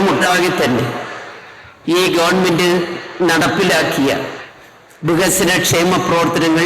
കേരളമൊട്ടാകെ തന്നെ ഈ ഗവൺമെന്റ് നടപ്പിലാക്കിയ വികസന ക്ഷേമ പ്രവർത്തനങ്ങൾ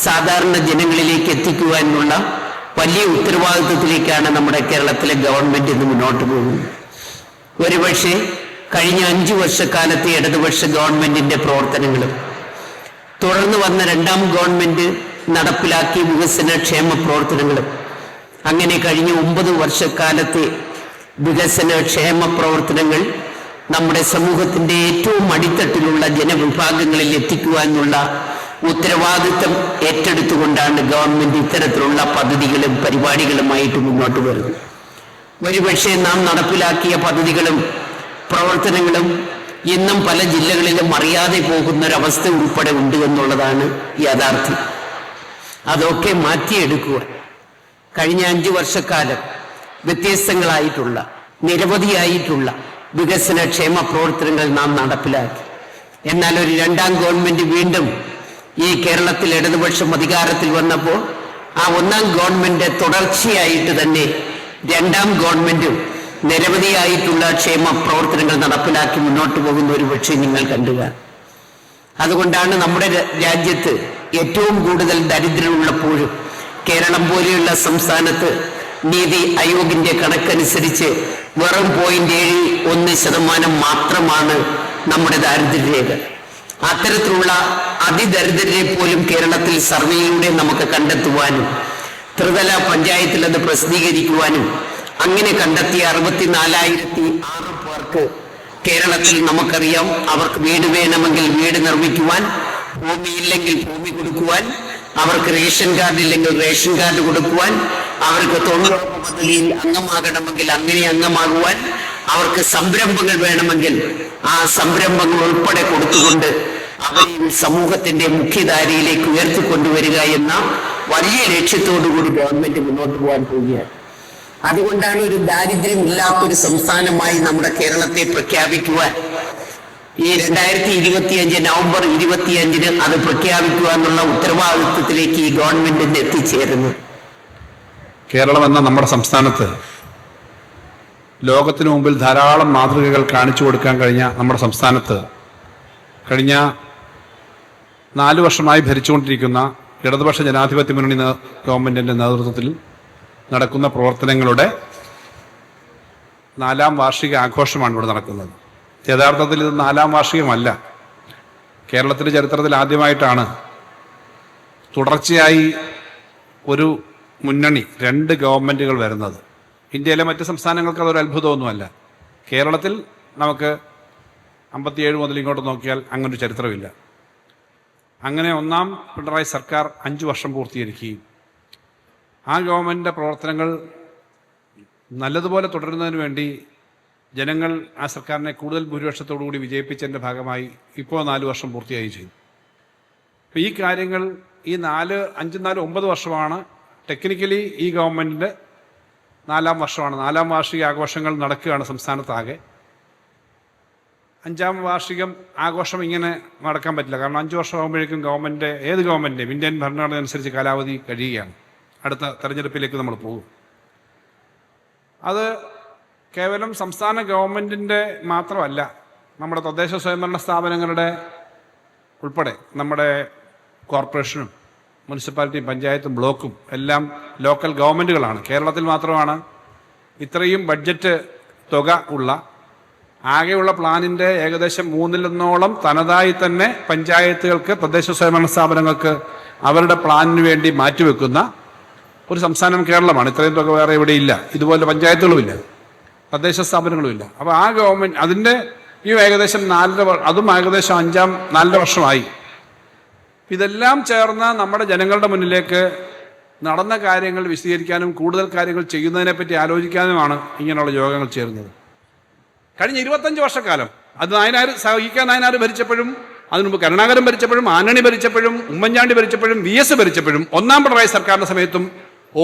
സാധാരണ ജനങ്ങളിലേക്ക് എത്തിക്കുവാനുള്ള വലിയ ഉത്തരവാദിത്വത്തിലേക്കാണ് നമ്മുടെ കേരളത്തിലെ ഗവൺമെന്റ് ഇന്ന് മുന്നോട്ട് പോകുന്നത്. ഒരുപക്ഷെ കഴിഞ്ഞ 5 വർഷക്കാലത്തെ ഇടതുപക്ഷ ഗവൺമെന്റിന്റെ പ്രവർത്തനങ്ങളും തുടർന്ന് വന്ന രണ്ടാം ഗവൺമെന്റ് നടപ്പിലാക്കിയ വികസന ക്ഷേമ പ്രവർത്തനങ്ങളും അങ്ങനെ കഴിഞ്ഞ 9 വർഷക്കാലത്തെ വികസന ക്ഷേമ പ്രവർത്തനങ്ങൾ നമ്മുടെ സമൂഹത്തിന്റെ ഏറ്റവും അടിത്തട്ടിലുള്ള ജനവിഭാഗങ്ങളിൽ എത്തിക്കുവാനുള്ള ഉത്തരവാദിത്വം ഏറ്റെടുത്തുകൊണ്ടാണ് ഗവൺമെന്റ് ഇത്തരത്തിലുള്ള പദ്ധതികളും പരിപാടികളുമായിട്ട് മുന്നോട്ട് വരുന്നത്. ഒരുപക്ഷെ നാം നടപ്പിലാക്കിയ പദ്ധതികളും പ്രവർത്തനങ്ങളും ഇന്നും പല ജില്ലകളിലും അറിയാതെ പോകുന്ന ഒരവസ്ഥ ഉൾപ്പെടെ ഉണ്ട് എന്നുള്ളതാണ് യാഥാർത്ഥ്യം. അതൊക്കെ മാറ്റിയെടുക്കുക. കഴിഞ്ഞ 5 വർഷക്കാലം വ്യത്യസ്തങ്ങളായിട്ടുള്ള നിരവധിയായിട്ടുള്ള വികസന ക്ഷേമ പ്രവർത്തനങ്ങൾ നാം നടപ്പിലാക്കി. എന്നാൽ ഒരു രണ്ടാം ഗവൺമെന്റ് വീണ്ടും ഈ കേരളത്തിൽ ഇടതുപക്ഷം അധികാരത്തിൽ വന്നപ്പോൾ ആ ഒന്നാം ഗവൺമെന്റ് തുടർച്ചയായിട്ട് തന്നെ രണ്ടാം ഗവൺമെന്റും നിരവധിയായിട്ടുള്ള ക്ഷേമ പ്രവർത്തനങ്ങൾ നടപ്പിലാക്കി മുന്നോട്ട് പോകുന്ന ഒരു പക്ഷേ നിങ്ങൾ കണ്ടുക. അതുകൊണ്ടാണ് നമ്മുടെ രാജ്യത്ത് ഏറ്റവും കൂടുതൽ ദരിദ്രരുള്ളപ്പോഴും കേരളം പോലെയുള്ള സംസ്ഥാനത്ത് നീതി ആയോഗിന്റെ കണക്കനുസരിച്ച് വെറും 0.71% മാത്രമാണ് നമ്മുടെ ദാരിദ്ര്യരേഖ. അത്തരത്തിലുള്ള അതിദരിദ്രരെ പോലും കേരളത്തിൽ സർവേയിലൂടെ നമുക്ക് കണ്ടെത്തുവാനും ത്രിതല പഞ്ചായത്തിൽ അത് പ്രസിദ്ധീകരിക്കുവാനും അങ്ങനെ കണ്ടെത്തിയ 64,006 പേർക്ക് കേരളത്തിൽ നമുക്കറിയാം അവർക്ക് വീട് വേണമെങ്കിൽ വീട് നിർമ്മിക്കുവാൻ, ഭൂമിയില്ലെങ്കിൽ ഭൂമി കൊടുക്കുവാൻ, അവർക്ക് റേഷൻ കാർഡ് ഇല്ലെങ്കിൽ റേഷൻ കാർഡ് കൊടുക്കുവാൻ, അവർക്ക് തൊഴിലുറപ്പ് പദ്ധതിയിൽ അംഗമാകണമെങ്കിൽ അങ്ങനെ അംഗമാകുവാൻ, അവർക്ക് സംരംഭങ്ങൾ വേണമെങ്കിൽ ആ സംരംഭങ്ങൾ ഉൾപ്പെടെ കൊടുത്തുകൊണ്ട് അവരെ സമൂഹത്തിന്റെ മുഖ്യധാരയിലേക്ക് ഉയർത്തിക്കൊണ്ടുവരിക എന്ന വലിയ ലക്ഷ്യത്തോടുകൂടി ഗവൺമെന്റ് മുന്നോട്ട് പോകാൻ പോവുകയാണ്. അതുകൊണ്ടാണ് ഒരു ദാരിദ്ര്യമില്ലാത്തൊരു സംസ്ഥാനമായി നമ്മുടെ കേരളത്തെ പ്രഖ്യാപിക്കുവാൻ ഈ 2025 നവംബർ 25 അത് പ്രഖ്യാപിക്കുക എന്നുള്ള ഉത്തരവാദിത്വത്തിലേക്ക് ഈ ഗവൺമെന്റിന് എത്തിച്ചേരുന്നു. കേരളം എന്ന നമ്മുടെ സംസ്ഥാനത്ത് ലോകത്തിനു മുമ്പിൽ ധാരാളം മാതൃകകൾ കാണിച്ചു കൊടുക്കാൻ കഴിഞ്ഞ നമ്മുടെ സംസ്ഥാനത്ത് കഴിഞ്ഞ 4 വർഷമായി ഭരിച്ചുകൊണ്ടിരിക്കുന്ന ഇടതുപക്ഷ ജനാധിപത്യ മുന്നണി ഗവൺമെന്റിന്റെ നേതൃത്വത്തിൽ നടക്കുന്ന പ്രവർത്തനങ്ങളുടെ 4ാം വാർഷിക ആഘോഷമാണ് ഇവിടെ നടക്കുന്നത്. യഥാർത്ഥത്തിൽ ഇത് 4ാം വാർഷികമല്ല. കേരളത്തിൻ്റെ ചരിത്രത്തിൽ ആദ്യമായിട്ടാണ് തുടർച്ചയായി ഒരു മുന്നണി 2 ഗവൺമെൻറ്റുകൾ വരുന്നത്. ഇന്ത്യയിലെ മറ്റ് സംസ്ഥാനങ്ങൾക്ക് അതൊരു അത്ഭുതമൊന്നുമല്ല. കേരളത്തിൽ നമുക്ക് 57 മുതൽ ഇങ്ങോട്ട് നോക്കിയാൽ അങ്ങനൊരു ചരിത്രമില്ല. അങ്ങനെ ഒന്നാം പിണറായി സർക്കാർ 5 വർഷം പൂർത്തീകരിക്കുകയും ആ ഗവൺമെൻറ്റിൻ്റെ പ്രവർത്തനങ്ങൾ നല്ലതുപോലെ തുടരുന്നതിന് വേണ്ടി ജനങ്ങൾ ആ സർക്കാരിനെ കൂടുതൽ ഭൂരിപക്ഷത്തോടുകൂടി വിജയിപ്പിച്ചതിൻ്റെ ഭാഗമായി ഇപ്പോൾ 4 വർഷം പൂർത്തിയായി ചെയ്തു. അപ്പോൾ ഈ കാര്യങ്ങൾ ഈ 4, 5, 4, 9 വർഷമാണ് ടെക്നിക്കലി ഈ ഗവൺമെൻറ്റിൻ്റെ 4ാം വർഷമാണ്. 4ാം വാർഷിക ആഘോഷങ്ങൾ നടക്കുകയാണ് സംസ്ഥാനത്താകെ. 5ാം വാർഷികം ആഘോഷം ഇങ്ങനെ നടക്കാൻ പറ്റില്ല. കാരണം 5 വർഷം ആകുമ്പോഴേക്കും ഏത് ഗവൺമെൻറ്റിൻ്റെയും ഇന്ത്യൻ ഭരണഘടന അനുസരിച്ച് കാലാവധി കഴിയുകയാണ്. അടുത്ത തെരഞ്ഞെടുപ്പിലേക്ക് നമ്മൾ പോകും. അത് കേവലം സംസ്ഥാന ഗവൺമെൻറ്റിൻ്റെ മാത്രമല്ല, നമ്മുടെ തദ്ദേശ സ്വയംഭരണ സ്ഥാപനങ്ങളുടെ ഉൾപ്പെടെ നമ്മുടെ കോർപ്പറേഷനും മുനിസിപ്പാലിറ്റിയും പഞ്ചായത്തും ബ്ലോക്കും എല്ലാം ലോക്കൽ ഗവൺമെൻറ്റുകളാണ്. കേരളത്തിൽ മാത്രമാണ് ഇത്രയും ബഡ്ജറ്റ് തുക ഉള്ള ആകെയുള്ള പ്ലാനിൻ്റെ ഏകദേശം 1/3 തനതായി തന്നെ പഞ്ചായത്തുകൾക്ക് തദ്ദേശ സ്വയംഭരണ സ്ഥാപനങ്ങൾക്ക് അവരുടെ പ്ലാനിന് വേണ്ടി മാറ്റിവെക്കുന്ന ഒരു സംസ്ഥാനം കേരളമാണ്. ഇത്രയും തുക വേറെ ഇവിടെ ഇല്ല. ഇതുപോലെ പഞ്ചായത്തുകളുമില്ല, തദ്ദേശ സ്ഥാപനങ്ങളുമില്ല. അപ്പോൾ ആ ഗവൺമെൻറ് അതിൻ്റെ ഈ ഏകദേശം 4 വർഷമായി. ഇതെല്ലാം ചേർന്ന് നമ്മുടെ ജനങ്ങളുടെ മുന്നിലേക്ക് നടന്ന കാര്യങ്ങൾ വിശദീകരിക്കാനും കൂടുതൽ കാര്യങ്ങൾ ചെയ്യുന്നതിനെപ്പറ്റി ആലോചിക്കാനുമാണ് ഇങ്ങനെയുള്ള യോഗങ്ങൾ ചേരുന്നത്. കഴിഞ്ഞ 25 വർഷക്കാലം അത് നായനാർ ഭരിച്ചപ്പോഴും അതിനു മുമ്പ് കരുണാകരൻ ഭരിച്ചപ്പോഴും ആന്റണി ഭരിച്ചപ്പോഴും ഉമ്മൻചാണ്ടി ഭരിച്ചപ്പോഴും VS ഭരിച്ചപ്പോഴും ഒന്നാം പിണറായി സർക്കാരിൻ്റെ സമയത്തും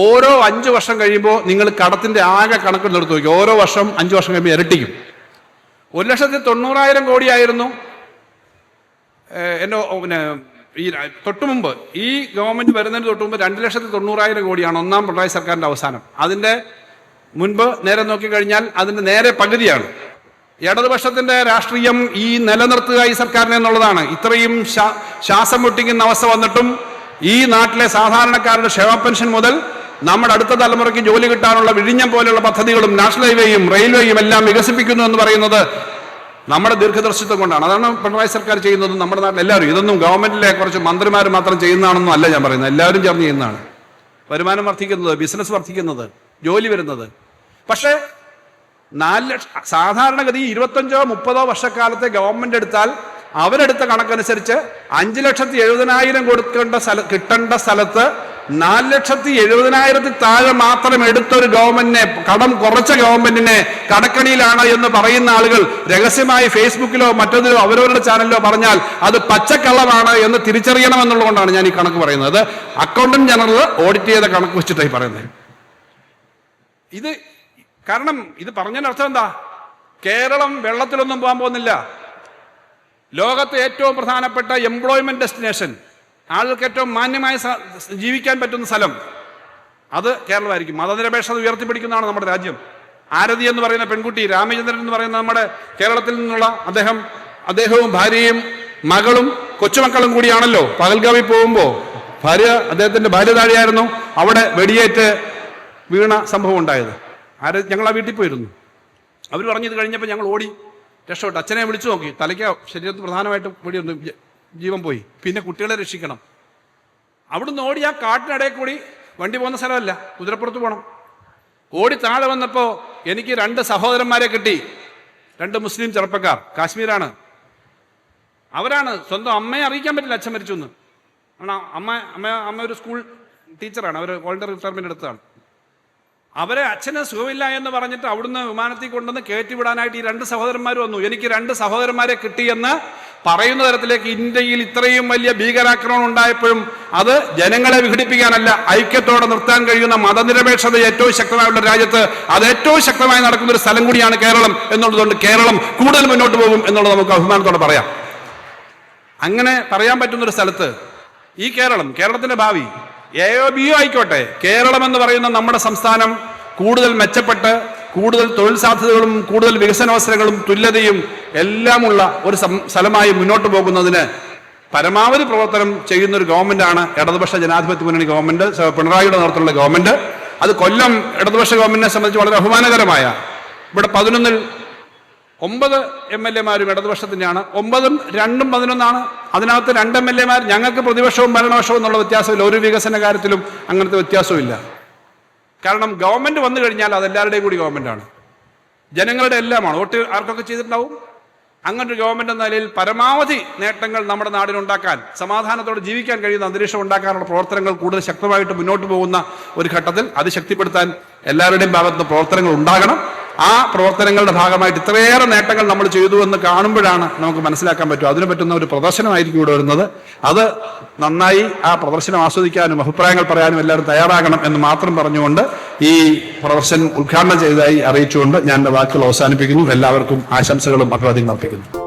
ഓരോ 5 വർഷം കഴിയുമ്പോൾ നിങ്ങൾ കടത്തിൻ്റെ ആകെ കണക്ക് നിർത്തി നോക്കി. ഓരോ വർഷം 5 വർഷം കഴിയുമ്പോൾ ഇരട്ടിക്കും. 1,90,000 കോടിയായിരുന്നു ഈ തൊട്ടുമുമ്പ് ഈ ഗവൺമെന്റ് വരുന്നതിന് തൊട്ടുമുമ്പ് 2,90,000 കോടിയാണ് ഒന്നാം പിണറായി സർക്കാരിൻ്റെ അവസാനം. അതിൻ്റെ മുൻപ് നേരെ നോക്കിക്കഴിഞ്ഞാൽ അതിൻ്റെ നേരെ പകുതിയാണ്. ഇടതുപക്ഷത്തിന്റെ രാഷ്ട്രീയം ഈ നിലനിർത്തുക ഈ സർക്കാരിനെ എന്നുള്ളതാണ്. ഇത്രയും ശ്വാസം മുട്ടിക്കുന്ന അവസ്ഥ വന്നിട്ടും ഈ നാട്ടിലെ സാധാരണക്കാരുടെ ക്ഷേമ പെൻഷൻ മുതൽ നമ്മുടെ അടുത്ത തലമുറയ്ക്ക് ജോലി കിട്ടാനുള്ള വിഴിഞ്ഞം പോലെയുള്ള പദ്ധതികളും നാഷണൽ ഹൈവേയും റെയിൽവേയും എല്ലാം വികസിപ്പിക്കുന്നു എന്ന് പറയുന്നത് നമ്മുടെ ദീർഘദർശിത്വം കൊണ്ടാണ്. അതാണ് പിണറായി സർക്കാർ ചെയ്യുന്നത്. നമ്മുടെ നാട്ടിൽ എല്ലാവരും, ഇതൊന്നും ഗവൺമെന്റിലെ കുറച്ച് മന്ത്രിമാർ മാത്രം ചെയ്യുന്നതാണെന്നും അല്ല ഞാൻ പറയുന്നത്, എല്ലാവരും ചേർന്ന് ചെയ്യുന്നതാണ്. വരുമാനം വർദ്ധിക്കുന്നത്, ബിസിനസ് വർദ്ധിക്കുന്നത്, ജോലി വരുന്നത്. പക്ഷേ 4 ലക്ഷം സാധാരണഗതി 25-30 വർഷക്കാലത്തെ ഗവൺമെന്റ് എടുത്താൽ അവരെടുത്ത കണക്കനുസരിച്ച് 5,70,000 കിട്ടേണ്ട സ്ഥലത്ത് 4,70,000 താഴെ മാത്രം എടുത്തൊരു ഗവൺമെന്റിനെ, കടം കുറച്ച ഗവൺമെന്റിനെ കടക്കണിയിലാണ് എന്ന് പറയുന്ന ആളുകൾ രഹസ്യമായി ഫേസ്ബുക്കിലോ മറ്റൊന്നിലോ അവരവരുടെ ചാനലിലോ പറഞ്ഞാൽ അത് പച്ചക്കള്ളമാണ് എന്ന് തിരിച്ചറിയണമെന്നുള്ളതുകൊണ്ടാണ് ഞാൻ ഈ കണക്ക് പറയുന്നത്. അക്കൗണ്ടന്റ് ജനറൽ ഓഡിറ്റ് ചെയ്ത കണക്ക് വെച്ചിട്ടായി പറയുന്നത്. ഇത് കാരണം ഇത് പറഞ്ഞതിന്റെ അർത്ഥം എന്താ? കേരളം വെള്ളത്തിലൊന്നും പോകാൻ പോകുന്നില്ല. ലോകത്തെ ഏറ്റവും പ്രധാനപ്പെട്ട എംപ്ലോയ്മെന്റ് ഡെസ്റ്റിനേഷൻ, ആളുകൾക്ക് ഏറ്റവും മാന്യമായി ജീവിക്കാൻ പറ്റുന്ന സ്ഥലം, അത് കേരളമായിരിക്കും. മതനിരപേക്ഷത ഉയർത്തിപ്പിടിക്കുന്നതാണ് നമ്മുടെ രാജ്യം. ആരതി എന്ന് പറയുന്ന പെൺകുട്ടി, രാമചന്ദ്രൻ എന്ന് പറയുന്ന നമ്മുടെ കേരളത്തിൽ നിന്നുള്ള അദ്ദേഹവും ഭാര്യയും മകളും കൊച്ചുമക്കളും കൂടിയാണല്ലോ പകൽഗാവിൽ പോകുമ്പോൾ അദ്ദേഹത്തിന്റെ ഭാര്യ താഴെയായിരുന്നു, അവിടെ വെടിയേറ്റ് വീണ സംഭവം ഉണ്ടായത്. ഞങ്ങൾ ആ വീട്ടിൽ പോയിരുന്നു. അവർ പറഞ്ഞത് കഴിഞ്ഞപ്പോൾ ഞങ്ങൾ ഓടി രക്ഷപ്പെട്ടു. അച്ഛനെ വിളിച്ചു നോക്കി, തലയ്ക്ക് ശരീരത്തിൽ പ്രധാനമായിട്ടും വെടിയൊന്നും ജീവൻ പോയി. പിന്നെ കുട്ടികളെ രക്ഷിക്കണം. അവിടുന്ന് ഓടി ആ കാട്ടിനിടയിൽ കൂടി, വണ്ടി പോകുന്ന സ്ഥലമല്ല, കുതിരപ്പുറത്ത് പോകണം. ഓടി താഴെ വന്നപ്പോൾ എനിക്ക് 2 സഹോദരന്മാരെ കിട്ടി. 2 മുസ്ലിം ചെറുപ്പക്കാർ, കാശ്മീരാണ്. അവരാണ്, സ്വന്തം അമ്മയെ അറിയിക്കാൻ പറ്റില്ല അച്ഛൻ മരിച്ചു എന്ന്. അമ്മ ഒരു സ്കൂൾ ടീച്ചറാണ്, അവർ വോളണ്ടറി റിട്ടയർമെന്റ് എടുത്തതാണ്. അവരെ അച്ഛന് സുഖമില്ല എന്ന് പറഞ്ഞിട്ട് അവിടുന്ന് വിമാനത്തിൽ കൊണ്ടുവന്ന് കയറ്റിവിടാനായിട്ട് ഈ 2 സഹോദരന്മാർ വന്നു. എനിക്ക് 2 സഹോദരന്മാരെ കിട്ടിയെന്ന് പറയുന്ന തരത്തിലേക്ക് ഇന്ത്യയിൽ ഇത്രയും വലിയ ഭീകരാക്രമണം ഉണ്ടായപ്പോഴും അത് ജനങ്ങളെ വിഘടിപ്പിക്കാനല്ല, ഐക്യത്തോടെ നിർത്താൻ കഴിയുന്ന മതനിരപേക്ഷത ഏറ്റവും ശക്തമായുള്ള രാജ്യത്ത് അത് ഏറ്റവും ശക്തമായി നടക്കുന്ന ഒരു സ്ഥലം കൂടിയാണ് കേരളം എന്നുള്ളതുകൊണ്ട് കേരളം കൂടുതൽ മുന്നോട്ട് പോകും എന്നുള്ളത് നമുക്ക് അഭിമാനത്തോടെ പറയാം. അങ്ങനെ പറയാൻ പറ്റുന്നൊരു സ്ഥലത്ത് ഈ കേരളത്തിന്റെ ഭാവി AOBO ആയിക്കോട്ടെ, കേരളം എന്ന് പറയുന്ന നമ്മുടെ സംസ്ഥാനം കൂടുതൽ മെച്ചപ്പെട്ട് കൂടുതൽ തൊഴിൽ സാധ്യതകളും കൂടുതൽ വികസനാവസരങ്ങളും തുല്യതയും എല്ലാമുള്ള ഒരു സ്ഥലമായി മുന്നോട്ട് പോകുന്നതിന് പരമാവധി പ്രവർത്തനം ചെയ്യുന്ന ഒരു ഗവൺമെന്റാണ് ഇടതുപക്ഷ ജനാധിപത്യ മുന്നണി ഗവൺമെന്റ്, പിണറായിയുടെ നേതൃത്വത്തിലുള്ള ഗവൺമെന്റ്. അത് കൊല്ലം ഇടതുപക്ഷ ഗവൺമെന്റിനെ സംബന്ധിച്ച് വളരെ അഭിമാനകരമായ, ഇവിടെ 11-ൽ 9 MLA-മാരും ഇടതുപക്ഷത്തിൻ്റെയാണ്. 9-ഉം 2-ഉം 11-ആണ്. അതിനകത്ത് 2 MLA-മാർ ഞങ്ങൾക്ക് പ്രതിപക്ഷവും ഭരണപക്ഷവും എന്നുള്ള വ്യത്യാസമില്ല. ഒരു വികസന കാര്യത്തിലും അങ്ങനത്തെ വ്യത്യാസമില്ല. കാരണം ഗവൺമെന്റ് വന്നു കഴിഞ്ഞാൽ അതെല്ലാവരുടെയും കൂടി ഗവൺമെന്റാണ്, ജനങ്ങളുടെ എല്ലാമാണ്. വോട്ട് ആർക്കൊക്കെ ചെയ്തിട്ടുണ്ടാവും. അങ്ങനൊരു ഗവൺമെന്റ് എന്ന നിലയിൽ പരമാവധി നേട്ടങ്ങൾ നമ്മുടെ നാടിനുണ്ടാക്കാൻ, സമാധാനത്തോടെ ജീവിക്കാൻ കഴിയുന്ന അന്തരീക്ഷം ഉണ്ടാക്കാനുള്ള പ്രവർത്തനങ്ങൾ കൂടുതൽ ശക്തമായിട്ട് മുന്നോട്ട് പോകുന്ന ഒരു ഘട്ടത്തിൽ അത് ശക്തിപ്പെടുത്താൻ എല്ലാവരുടെയും ഭാഗത്ത് പ്രവർത്തനങ്ങൾ ഉണ്ടാകണം. ആ പ്രവർത്തനങ്ങളുടെ ഭാഗമായിട്ട് ഇത്രയേറെ നേട്ടങ്ങൾ നമ്മൾ ചെയ്തു എന്ന് കാണുമ്പോഴാണ് നമുക്ക് മനസ്സിലാക്കാൻ പറ്റും. അതിന് പറ്റുന്ന ഒരു പ്രദർശനമായിരിക്കും ഇവിടെ വരുന്നത്. അത് നന്നായി ആ പ്രദർശനം ആസ്വദിക്കാനും അഭിപ്രായങ്ങൾ പറയാനും എല്ലാവരും തയ്യാറാകണം എന്ന് മാത്രം പറഞ്ഞുകൊണ്ട് ഈ പ്രദർശനം ഉദ്ഘാടനം ചെയ്തതായി അറിയിച്ചുകൊണ്ട് ഞാൻ എൻ്റെ വാക്കുകൾ അവസാനിപ്പിക്കുന്നു. എല്ലാവർക്കും ആശംസകളും അഭിവാദ്യങ്ങളും അർപ്പിക്കുന്നു.